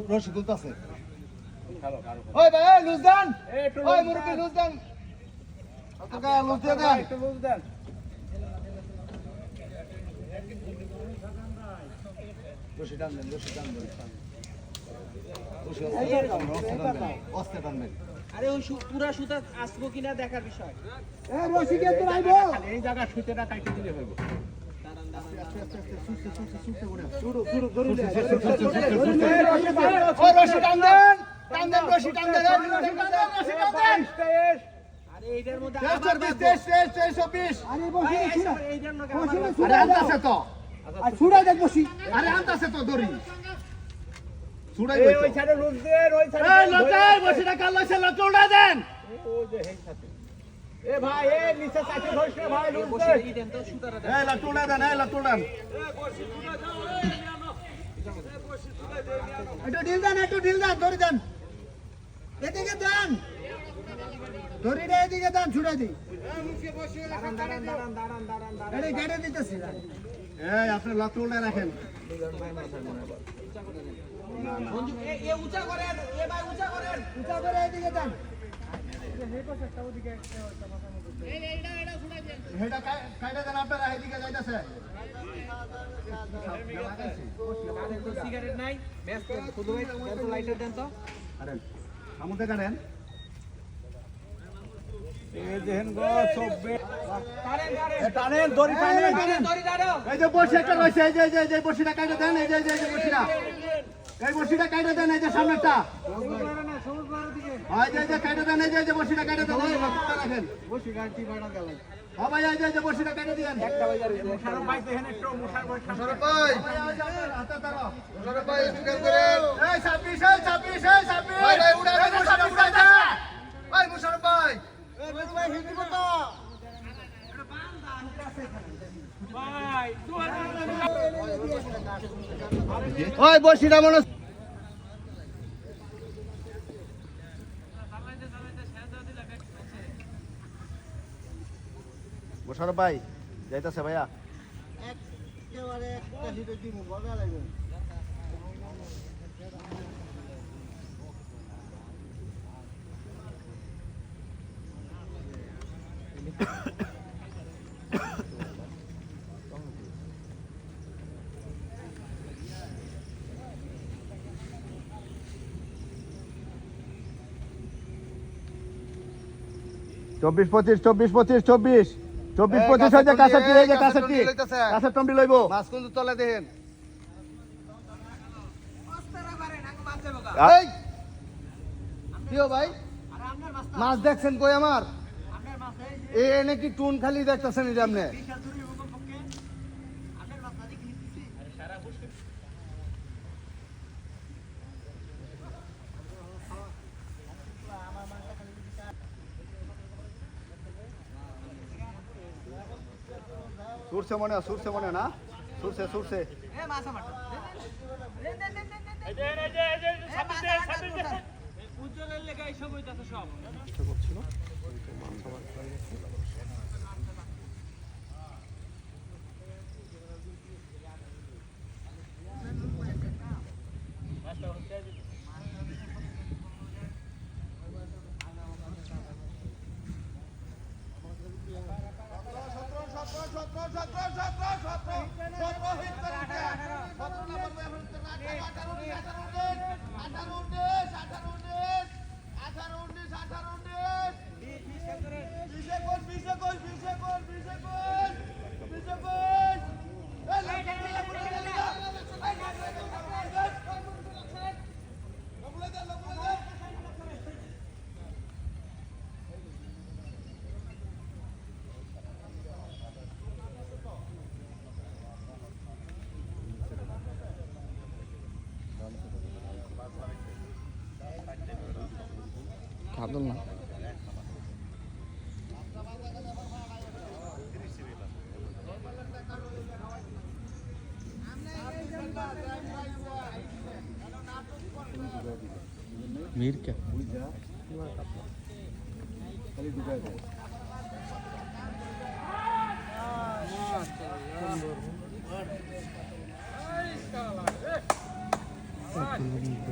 রশি খুলতাছে ওই ভাই লুজ দেন ওই মুরব্বি লুজ দেন আপনাকে লুজ দিয়ে দেন একটু লুজ দেন রশি টান দেন অস্তে টানবেন আরে ওই পুরা সুতা আসবো কিনা দেখার বিষয় এ রশি কে তো আইবো এই জায়গা সুতাটা কাটতে দিলে হইব রশি টান দেন রশি টান দেন আরে এইটার মধ্যে আরে বসি এইটার মধ্যে আরে আনতাছে তো আর ছুড়াই দেন বসি আরে আনতাছে তো দড়ি ছুড়াই এই ওই সাইডে লুজ দেন ওই সাইডে এই লতাই বসিটা কাল লাগছে লচুড়া দেন ওই যে হেই সাথে এ ভাই এ নিচে সাইডে ধরিস না ভাই লুজ দেন এই দেন তো সুতাটা দেন এই লচুড়া দেন একটু ঢিল দেন দড়ি দেন এদিকে দেন দড়িটা এদিকে দেন ছুড়াই দিই দাঁড়ান এই গাড়ি দিতেছি এই আপনি লচুড়া রাখেন বন্ধু এ উঁচা করেন এ ভাই উঁচা করেন উঁচা করে এদিকে দেন হেডা কাইটা দেন আপনারা এদিকে যাইতাছে সিগারেট নাই ব্যস্ত খুদু ভাই দেন তো লাইটার দেন তো আরে আমুতে কাটেন এই দেখেন গো সবে টানেন দড়ি টানেন দড়ি দাঁড়াও এই যে বসি একটা রয়েছে এই যে বসিটা কাইটা দেন এই যে বসিটা এই বসিটা কাইটা দেন এই যে সামনেরটা এই যে কাইটা দেন এই যে বসিটা কাইটা দেন এই লক্ষ্যটা রাখেন বসি গাড়ি বাড়া গেল ও ভাই এই যে বসিটা কাইটা দেন একটা বাজার মোশারফ ভাই দেখেন একটু মোশারফ ভাই মোশারফ ভাই হাতে ধরো মোশারফ ভাই স্পিকার করেন এই 26 ভাই ভাই উড়া দেন মোশারফ উড়া দেন ভাই মোশারফ ভাই এই বড় ভাই হিন্দি কথা ভাই ওই বসিটা মনে মোশারফ ভাই যাইতাছে ভাইয়া একেবারে একটা হিটে দিমু মজা লাগবে চব্বিশ পঁচিশ হয়েছে কাছেরটি এই যে কাছের টমটি লইব মাছ কিন্তু তলে দেখেন ভাই মাছ দেখছেন কই আমার এ নাকি টুন খালি দেখতেছেন এই আপনি সুরছে মনে না সুরছে এ মাছ আমার এই যে সামনে উজ্জ্বলের লেগে এই সব হইতাছে সব করছিল খাদল না मीर क्या এক